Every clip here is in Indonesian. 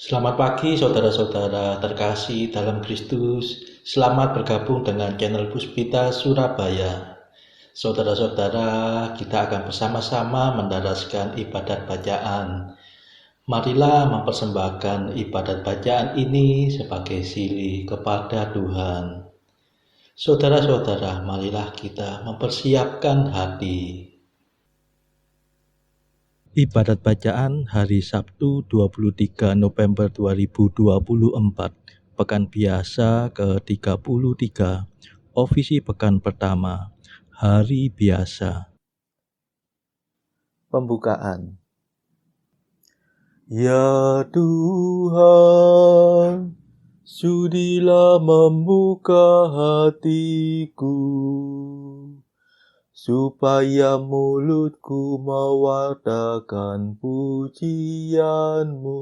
Selamat pagi saudara-saudara terkasih dalam Kristus. Selamat bergabung dengan channel Puspita Surabaya. Saudara-saudara, kita akan bersama-sama mendaraskan ibadat bacaan. Marilah mempersembahkan ibadat bacaan ini sebagai silih kepada Tuhan. Saudara-saudara, marilah kita mempersiapkan hati. Ibadat bacaan hari Sabtu 23 November 2024, Pekan Biasa ke-33, Ofisi Pekan Pertama, Hari Biasa. Pembukaan. Ya Tuhan, sudilah membuka hatiku, supaya mulutku mewartakan pujian-Mu.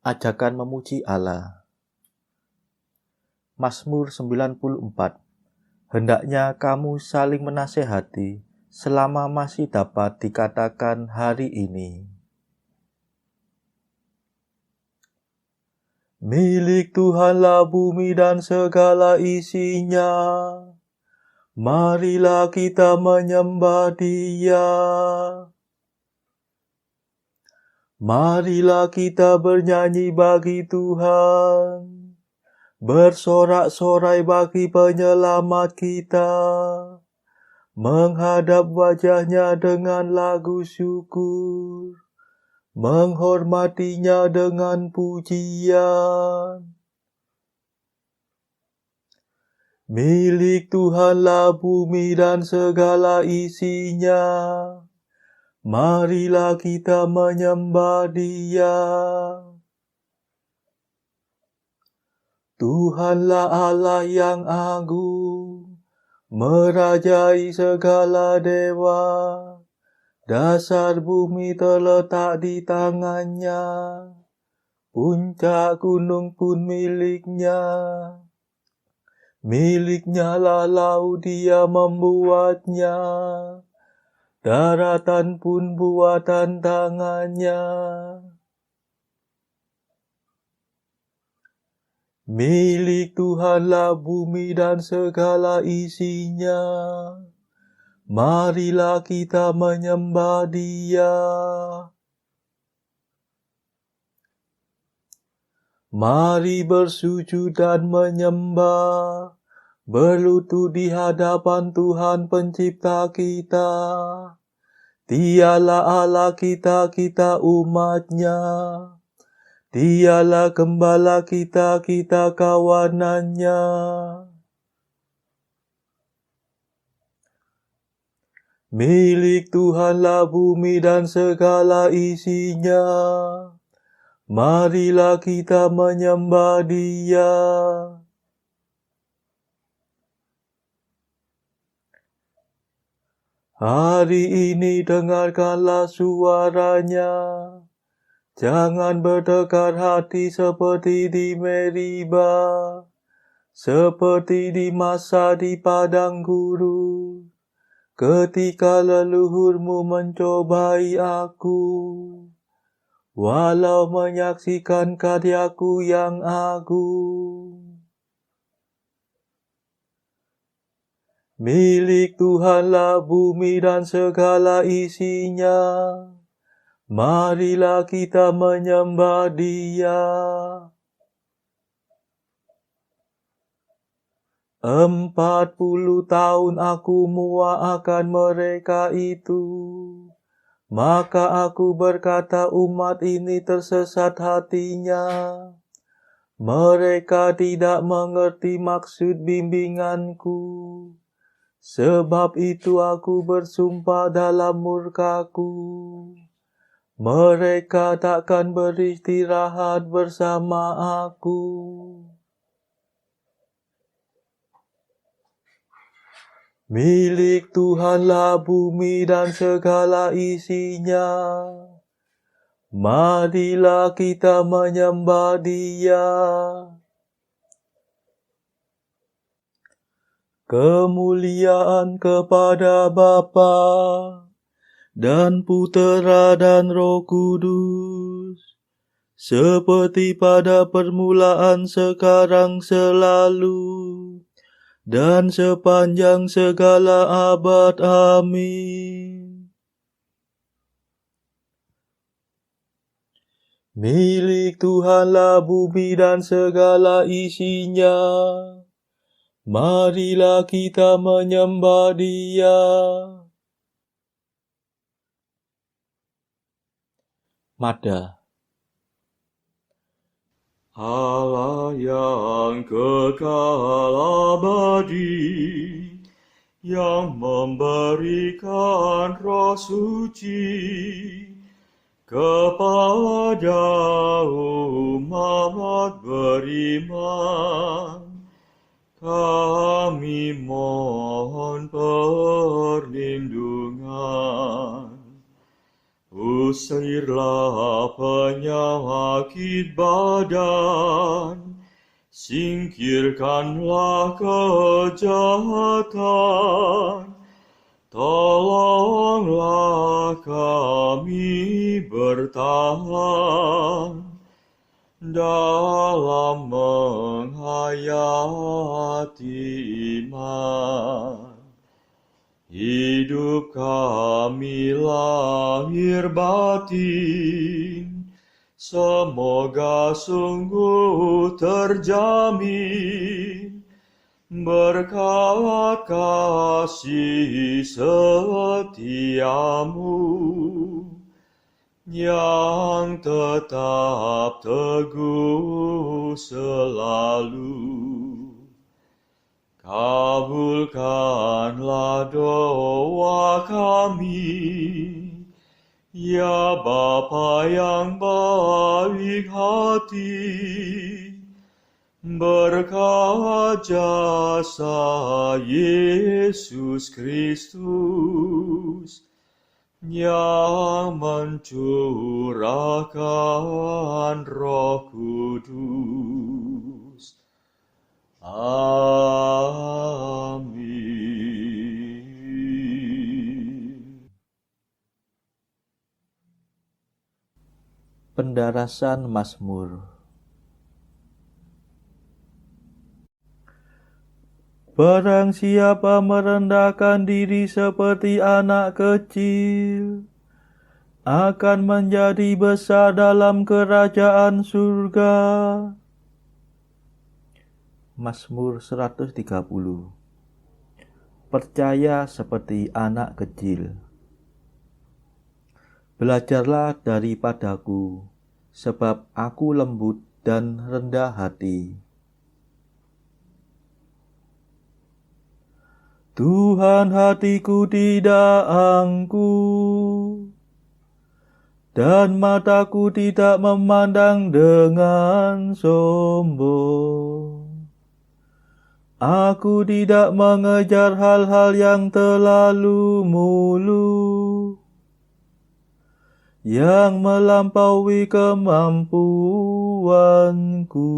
Ajakan memuji Allah. Mazmur 94. Hendaknya kamu saling menasehati selama masih dapat dikatakan hari ini. Milik Tuhanlah bumi dan segala isinya. Marilah kita menyembah Dia. Marilah kita bernyanyi bagi Tuhan, bersorak-sorai bagi penyelamat kita, menghadap wajah-Nya dengan lagu syukur, menghormatinya dengan pujian. Milik Tuhanlah bumi dan segala isinya. Marilah kita menyembah Dia. Tuhanlah Allah yang agung, merajai segala dewa. Dasar bumi terletak di tangan-Nya, puncak gunung pun milik-Nya. Milik-Nya lah laut, Dia membuatnya, daratan pun buatan tangan-Nya. Milik Tuhanlah bumi dan segala isinya. Marilah kita menyembah Dia. Mari bersujud dan menyembah, berlutut di hadapan Tuhan Pencipta kita. Dialah Allah kita, kita umat-Nya. Dialah Gembala kita, kita kawanan-Nya. Milik Tuhanlah bumi dan segala isinya. Marilah kita menyembah Dia. Hari ini dengarkanlah suara-Nya. Jangan bertekar hati seperti di Meriba, seperti di masa di padang gurun, ketika leluhurmu mencobai aku, walau menyaksikan karyaku yang agung. Milik Tuhanlah bumi dan segala isinya. Marilah kita menyembah Dia. 40 tahun aku muak akan mereka itu. Maka aku berkata, umat ini tersesat hatinya. Mereka tidak mengerti maksud bimbinganku. Sebab itu aku bersumpah dalam murkaku. Mereka takkan beristirahat bersama aku. Milik Tuhanlah bumi dan segala isinya. Marilah kita menyembah Dia. Kemuliaan kepada Bapa dan Putera dan Roh Kudus, seperti pada permulaan, sekarang, selalu, dan sepanjang segala abad. Amin. Milik Tuhanlah bumi dan segala isinya. Marilah kita menyembah Dia. Mada. Allah yang kekal abadi, yang memberikan Roh Suci kepada umat beriman, kami mohon perlindungan. Usirlah penyakit badan, singkirkanlah kejahatan, tolonglah kami bertahan dalam menghayati iman. Hidup kami lahir batin, semoga sungguh terjamin berkat kasih setiamu yang tetap teguh selalu. Kabulkanlah doa kami, ya Bapa yang baik hati, berkat jasa Yesus Kristus yang mencurahkan Roh Kudus. Amin. Pendarasan Mazmur. Barang siapa merendahkan diri seperti anak kecil, akan menjadi besar dalam kerajaan surga. Mazmur 130. Percaya seperti anak kecil. Belajarlah daripadaku, sebab aku lembut dan rendah hati. Tuhan, hatiku tidak angkuh, dan mataku tidak memandang dengan sombong. Aku tidak mengejar hal-hal yang terlalu muluk, yang melampaui kemampuanku.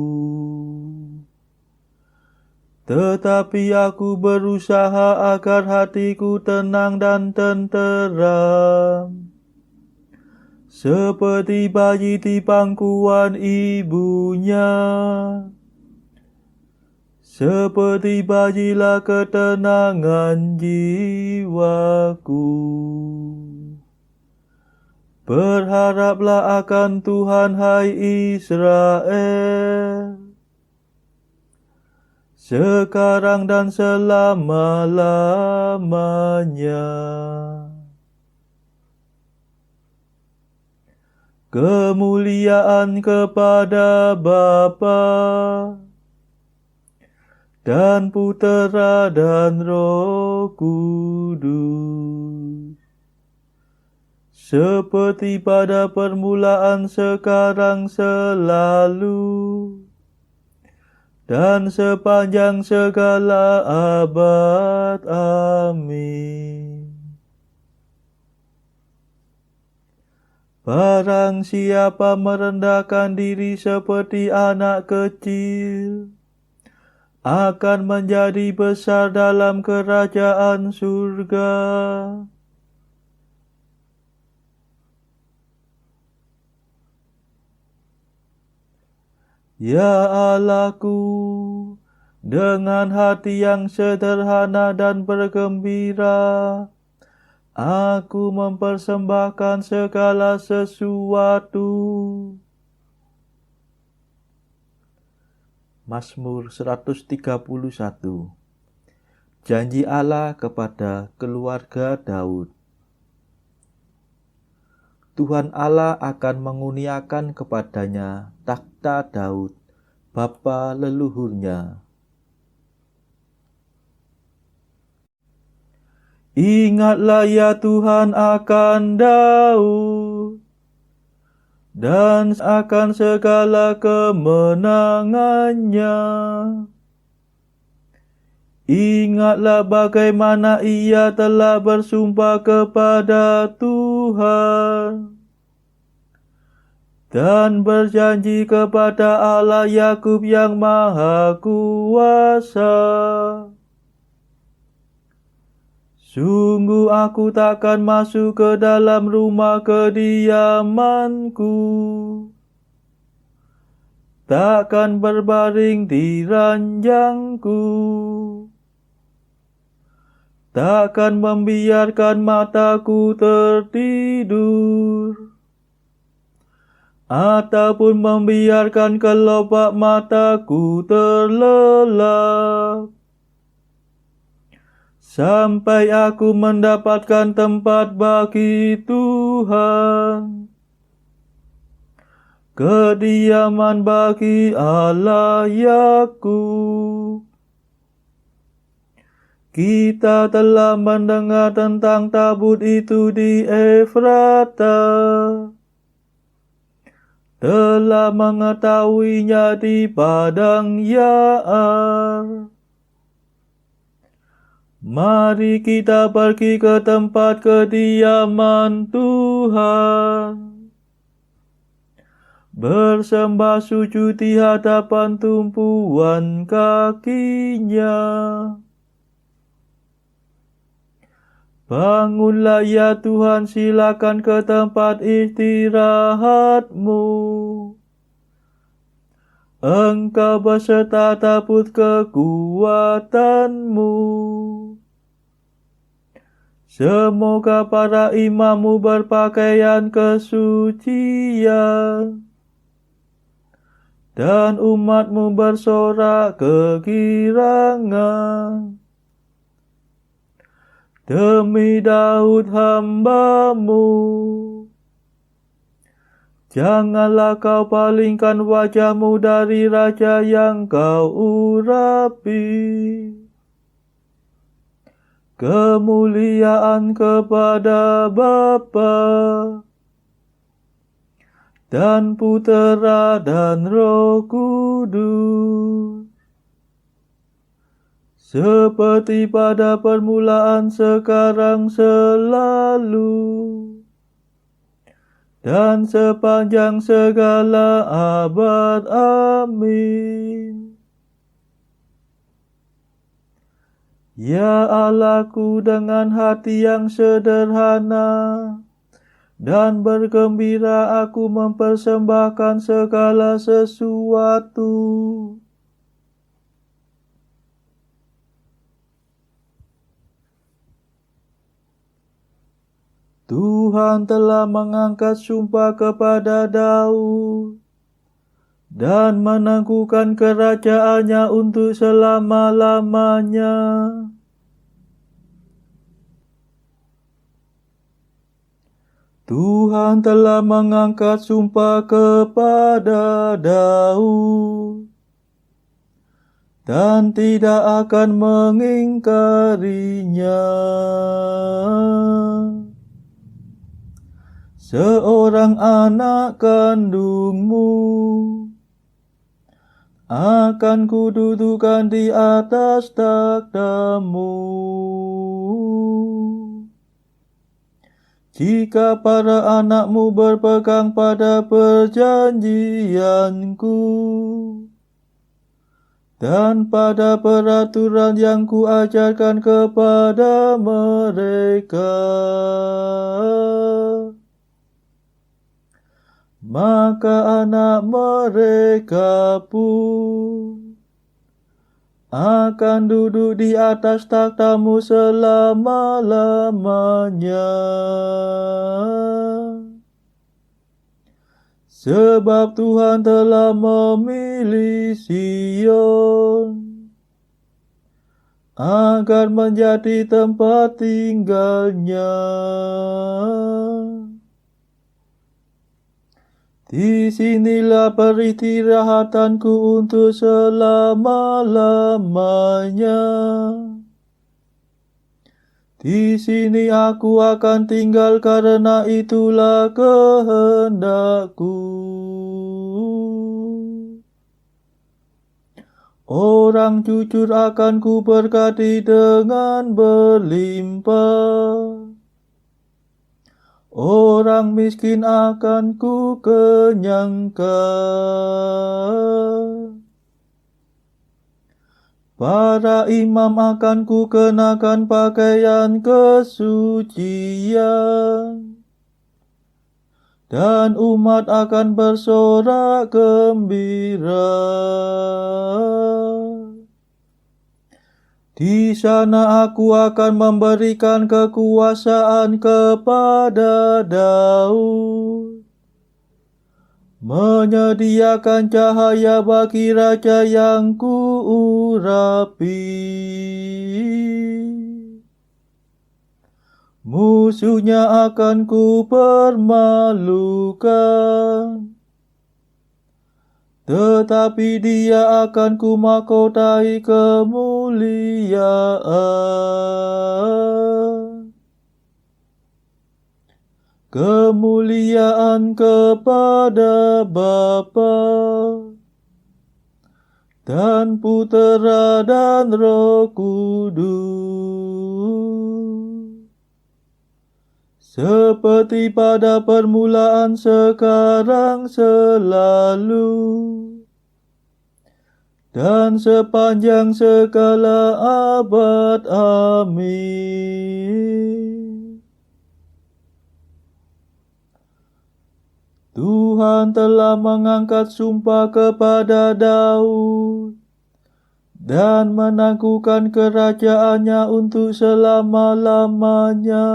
Tetapi aku berusaha agar hatiku tenang dan tenteram, seperti bayi di pangkuan ibunya. Seperti bayilah ketenangan jiwaku. Berharaplah akan Tuhan, hai Israel, sekarang dan selama-lamanya. Kemuliaan kepada Bapa dan Putera dan Roh Kudus, seperti pada permulaan, sekarang, selalu, dan sepanjang segala abad. Amin. Barang siapa merendahkan diri seperti anak kecil, akan menjadi besar dalam kerajaan surga. Ya Allahku, dengan hati yang sederhana dan bergembira, aku mempersembahkan segala sesuatu. Mazmur 131. Janji Allah kepada keluarga Daud. Tuhan Allah akan menguniakan kepadanya takhta Daud, bapa leluhurnya. Ingatlah ya Tuhan akan Daud, dan akan segala kemenangannya. Ingatlah bagaimana ia telah bersumpah kepada Tuhan dan berjanji kepada Allah Yakub yang Maha Kuasa. Sungguh aku takkan masuk ke dalam rumah kediamanku, takkan berbaring di ranjangku, takkan membiarkan mataku tertidur, ataupun membiarkan kelopak mataku terlelap, sampai aku mendapatkan tempat bagi Tuhan, kediaman bagi Allah Yakub. Kita telah mendengar tentang tabut itu di Efrata, telah mengetahuinya di padang Yaar. Mari kita pergi ke tempat kediaman Tuhan, bersembah sujud di hadapan tumpuan kakinya. Bangunlah ya Tuhan, silakan ke tempat istirahatmu. Engkau beserta tabut kekuatanmu. Semoga para imammu berpakaian kesucian, dan umatmu bersorak kegirangan. Demi Daud hamba-Mu, janganlah kau palingkan wajah-Mu dari raja yang kau urapi. Kemuliaan kepada Bapa dan Putera dan Roh Kudus, seperti pada permulaan, sekarang, selalu, dan sepanjang segala abad. Amin. Ya Allahku, dengan hati yang sederhana dan bergembira aku mempersembahkan segala sesuatu. Tuhan telah mengangkat sumpah kepada Daud dan meneguhkan kerajaannya untuk selama-lamanya. Tuhan telah mengangkat sumpah kepada Daud dan tidak akan mengingkarinya. Seorang anak kandungmu akan kududukan di atas takhtamu. Jika para anakmu berpegang pada perjanjianku dan pada peraturan yang kuajarkan kepada mereka, maka anak mereka pun akan duduk di atas takhtamu selama-lamanya. Sebab Tuhan telah memilih Sion agar menjadi tempat tinggalnya. Di sinilah peristirahatanku untuk selama-lamanya. Di sini aku akan tinggal karena itulah kehendakku. Orang jujur akan kuberkati dengan berlimpah. Orang miskin akan ku kenyangkan. Para imam akan ku kenakan pakaian kesucian. Dan umat akan bersorak gembira. Di sana aku akan memberikan kekuasaan kepada Daud, menyediakan cahaya bagi raja yang kuurapi. Musuhnya akan kupermalukan, tetapi dia akan kumahkotai kemuliaan. Kemuliaan kepada Bapa dan Putera dan Roh Kudus, seperti pada permulaan, sekarang, selalu, dan sepanjang segala abad. Amin. Tuhan telah mengangkat sumpah kepada Daud dan menangguhkan kerajaannya untuk selama-lamanya.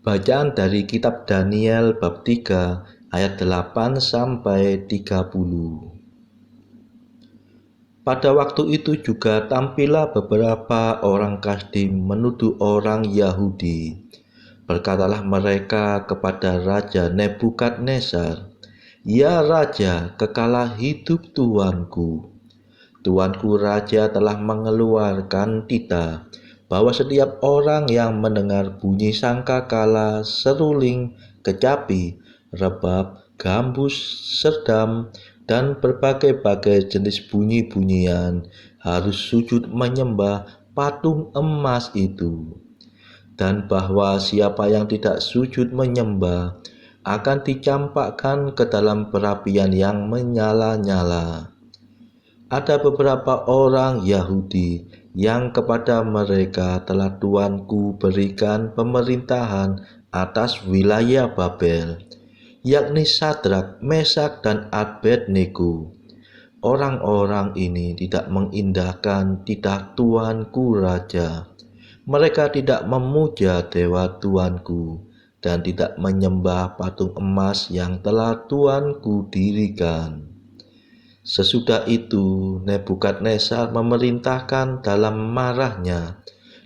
Bacaan dari kitab Daniel bab 3 ayat 8 sampai 30. Pada waktu itu juga tampillah beberapa orang Kasdim menuduh orang Yahudi. Berkatalah mereka kepada Raja Nebukadnezar, "Ya Raja, kekalah hidup Tuanku. Tuanku Raja telah mengeluarkan titah bahwa setiap orang yang mendengar bunyi sangkakala, seruling, kecapi, rebab, gambus, serdam, dan berbagai-bagai jenis bunyi-bunyian harus sujud menyembah patung emas itu. Dan bahwa siapa yang tidak sujud menyembah akan dicampakkan ke dalam perapian yang menyala-nyala." Ada beberapa orang Yahudi yang kepada mereka telah Tuanku berikan pemerintahan atas wilayah Babel, yakni Sadrak, Mesak, dan Abednego. Orang-orang ini tidak mengindahkan titah Tuanku Raja. Mereka tidak memuja dewa Tuanku dan tidak menyembah patung emas yang telah Tuanku dirikan. Sesudah itu Nebukadnezar memerintahkan dalam marahnya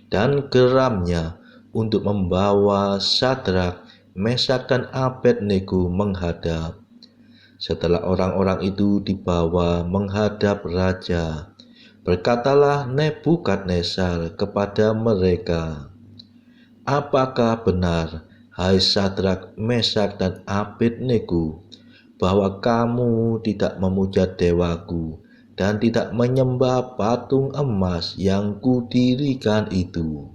dan geramnya untuk membawa Sadrak, Mesak, dan Abednego menghadap. Setelah orang-orang itu dibawa menghadap raja, berkatalah Nebukadnezar kepada mereka, "Apakah benar, hai Sadrak, Mesak, dan Abednego, bahwa kamu tidak memuja dewaku dan tidak menyembah patung emas yang kudirikan itu?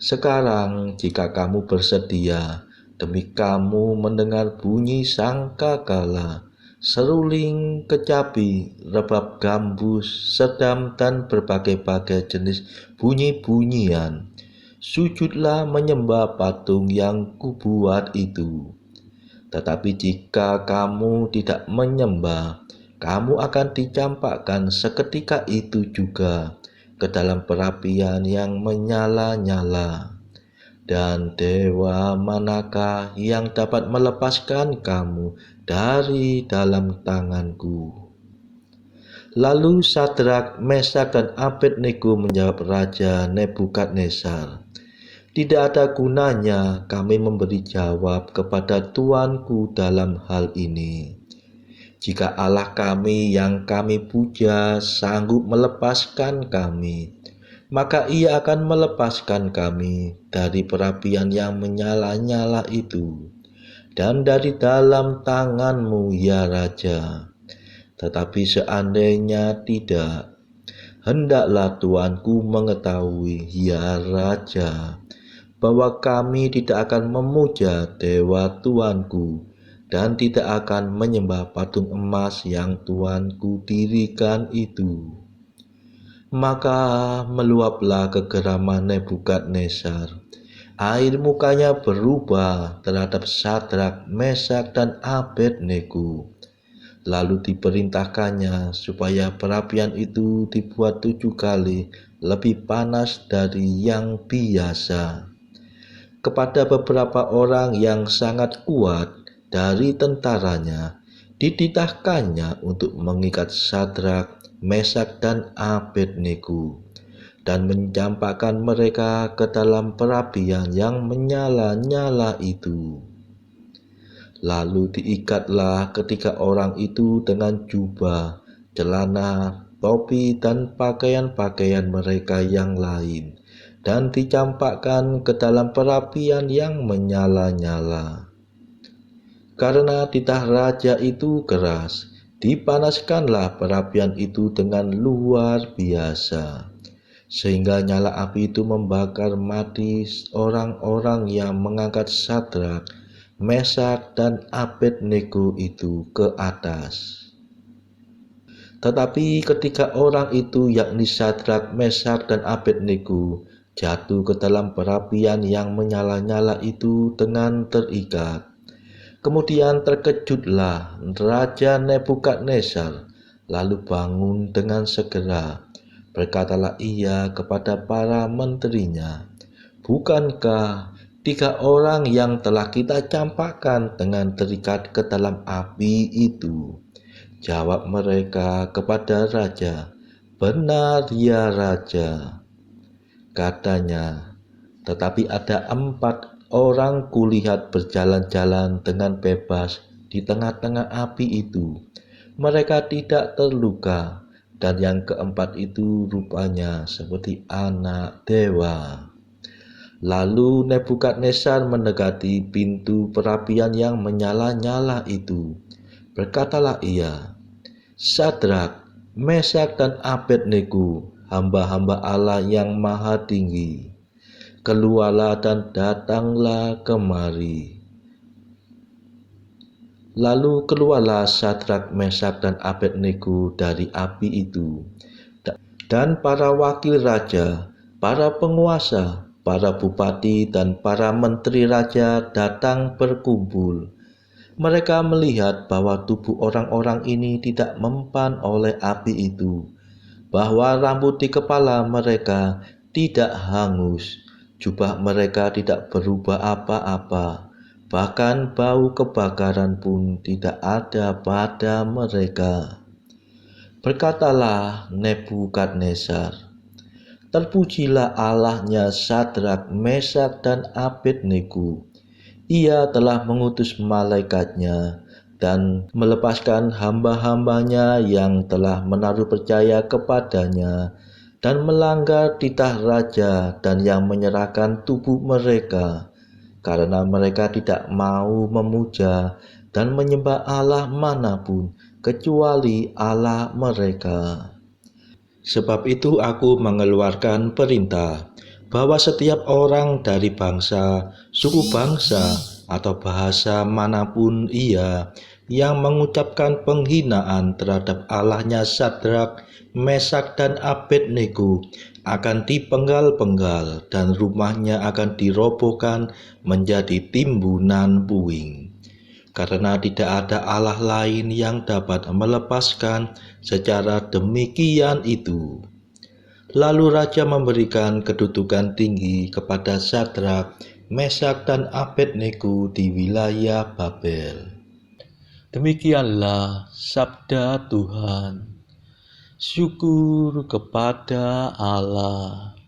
Sekarang jika kamu bersedia, demi kamu mendengar bunyi sangkakala, seruling, kecapi, rebab, gambus, serdam, dan berbagai-bagai jenis bunyi-bunyian, sujudlah menyembah patung yang kubuat itu. Tetapi jika kamu tidak menyembah, kamu akan dicampakkan seketika itu juga ke dalam perapian yang menyala-nyala. Dan dewa manakah yang dapat melepaskan kamu dari dalam tanganku?" Lalu Sadrak, Mesak, dan Abednego menjawab Raja Nebukadnezar, "Tidak ada gunanya kami memberi jawab kepada tuanku dalam hal ini. Jika Allah kami yang kami puja sanggup melepaskan kami, maka Ia akan melepaskan kami dari perapian yang menyala-nyala itu dan dari dalam tanganmu, ya Raja. Tetapi seandainya tidak, hendaklah tuanku mengetahui, ya Raja, bahwa kami tidak akan memuja dewa tuanku dan tidak akan menyembah patung emas yang tuanku dirikan itu." Maka meluaplah kegeraman Nebukadnezar. Air mukanya berubah terhadap Sadrak, Mesak, dan Abednego. Lalu diperintahkannya supaya perapian itu dibuat 7 kali lebih panas dari yang biasa. Kepada beberapa orang yang sangat kuat dari tentaranya, dititahkannya untuk mengikat Sadrak, Mesak, dan Abednego dan mencampakkan mereka ke dalam perapian yang menyala-nyala itu. Lalu diikatlah ketiga orang itu dengan jubah, celana, topi, dan pakaian-pakaian mereka yang lain, dan dicampakkan ke dalam perapian yang menyala-nyala. Karena titah raja itu keras, dipanaskanlah perapian itu dengan luar biasa, sehingga nyala api itu membakar mati orang-orang yang mengangkat Sadrak, Mesak, dan Abednego itu ke atas. Tetapi ketika orang itu, yakni Sadrak, Mesak, dan Abednego, jatuh ke dalam perapian yang menyala-nyala itu dengan terikat, kemudian terkejutlah Raja Nebukadnezar, lalu bangun dengan segera. Berkatalah ia kepada para menterinya, "Bukankah 3 orang yang telah kita campakkan dengan terikat ke dalam api itu?" Jawab mereka kepada raja, "Benar ya Raja." Katanya, "Tetapi ada 4 orang kulihat berjalan-jalan dengan bebas di tengah-tengah api itu. Mereka tidak terluka, dan yang keempat itu rupanya seperti anak dewa." Lalu Nebukadnezar mendekati pintu perapian yang menyala-nyala itu. Berkatalah ia, "Sadrak, Mesak, dan Abednego, hamba-hamba Allah yang maha tinggi, keluarlah dan datanglah kemari." Lalu keluarlah Sadrak, Mesak, dan Abednego dari api itu. Dan para wakil raja, para penguasa, para bupati, dan para menteri raja datang berkumpul. Mereka melihat bahwa tubuh orang-orang ini tidak mempan oleh api itu, bahwa rambut di kepala mereka tidak hangus, jubah mereka tidak berubah apa-apa, bahkan bau kebakaran pun tidak ada pada mereka. Berkatalah Nebukadnezar, "Terpujilah Allahnya Sadrak, Mesak, dan Abednego. Ia telah mengutus malaikatnya dan melepaskan hamba-hambanya yang telah menaruh percaya kepadanya dan melanggar titah raja, dan yang menyerahkan tubuh mereka, karena mereka tidak mau memuja dan menyembah Allah manapun kecuali Allah mereka. Sebab itu aku mengeluarkan perintah bahwa setiap orang dari bangsa, suku bangsa, atau bahasa manapun ia yang mengucapkan penghinaan terhadap Allahnya Sadrak, Mesak, dan Abednego akan dipenggal-penggal dan rumahnya akan dirobohkan menjadi timbunan puing. karena tidak ada Allah lain yang dapat melepaskan secara demikian itu. Lalu raja memberikan kedudukan tinggi kepada Sadrak, Mesak, dan Abednego di wilayah Babel. Demikianlah sabda Tuhan. Syukur kepada Allah.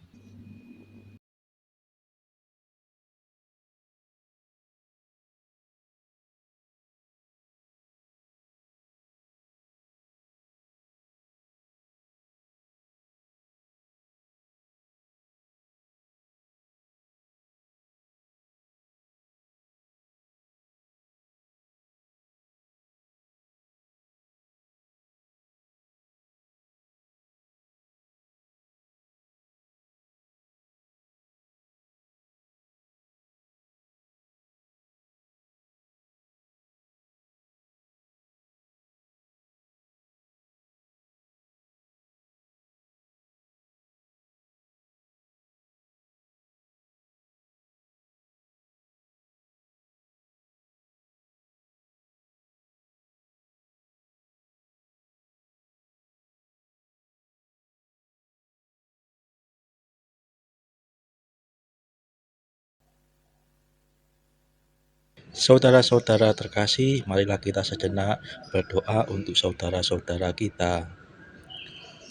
Saudara-saudara terkasih, marilah kita sejenak berdoa untuk saudara-saudara kita.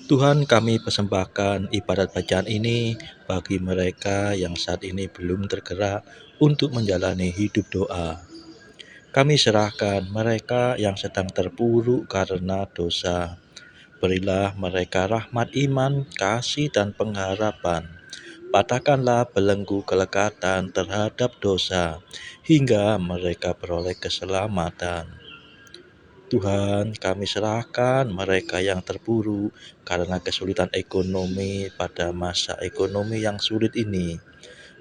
Tuhan, kami persembahkan ibadat bacaan ini bagi mereka yang saat ini belum tergerak untuk menjalani hidup doa. Kami serahkan mereka yang sedang terpuruk karena dosa. Berilah mereka rahmat iman, kasih, dan pengharapan. Patahkanlah belenggu kelekatan terhadap dosa, hingga mereka beroleh keselamatan. Tuhan, kami serahkan mereka yang terpuruk karena kesulitan ekonomi pada masa ekonomi yang sulit ini.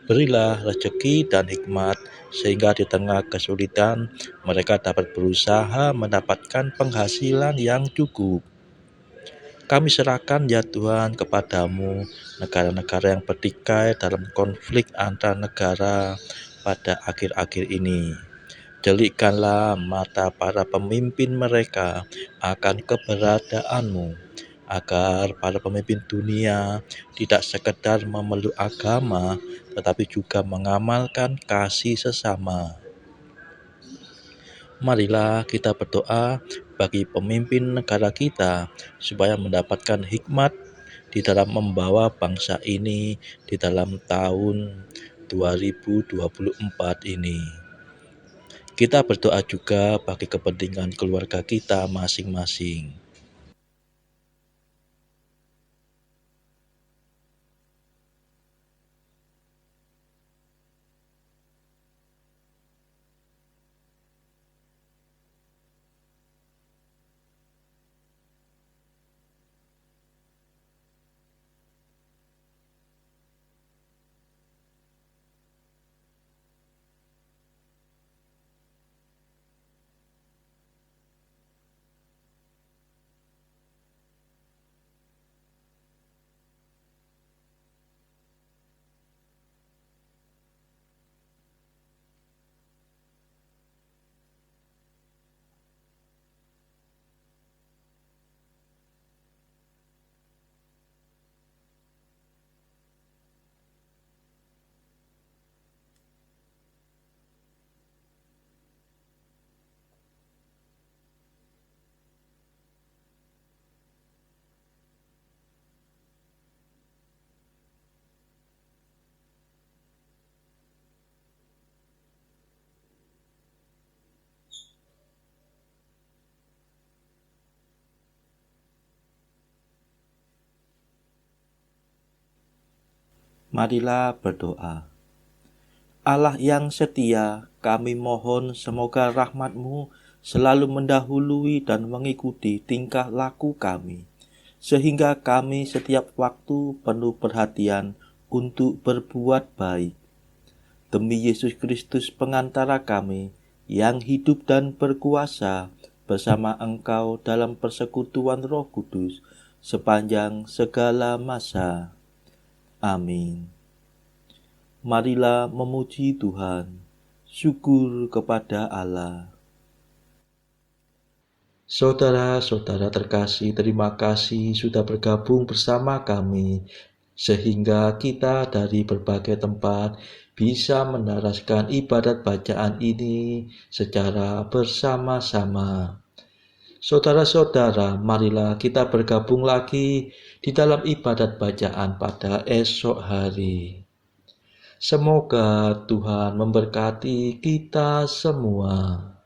Berilah rezeki dan hikmat, sehingga di tengah kesulitan mereka dapat berusaha mendapatkan penghasilan yang cukup. Kami serahkan ya Tuhan kepadamu negara-negara yang bertikai dalam konflik antar negara pada akhir-akhir ini. Delikkanlah mata para pemimpin mereka akan keberadaanmu, agar para pemimpin dunia tidak sekedar memeluk agama, tetapi juga mengamalkan kasih sesama. Marilah kita berdoa bagi pemimpin negara kita supaya mendapatkan hikmat di dalam membawa bangsa ini di dalam tahun 2024 ini. Kita berdoa juga bagi kepentingan keluarga kita masing-masing. Marilah berdoa. Allah yang setia, kami mohon semoga rahmat-Mu selalu mendahului dan mengikuti tingkah laku kami, sehingga kami setiap waktu penuh perhatian untuk berbuat baik. Demi Yesus Kristus pengantara kami, yang hidup dan berkuasa bersama Engkau dalam persekutuan Roh Kudus sepanjang segala masa. Amin. Marilah memuji Tuhan. Syukur kepada Allah. Saudara-saudara terkasih, terima kasih sudah bergabung bersama kami, sehingga kita dari berbagai tempat bisa menaraskan ibadat bacaan ini secara bersama-sama. Saudara-saudara, marilah kita bergabung lagi di dalam ibadat bacaan pada esok hari. Semoga Tuhan memberkati kita semua.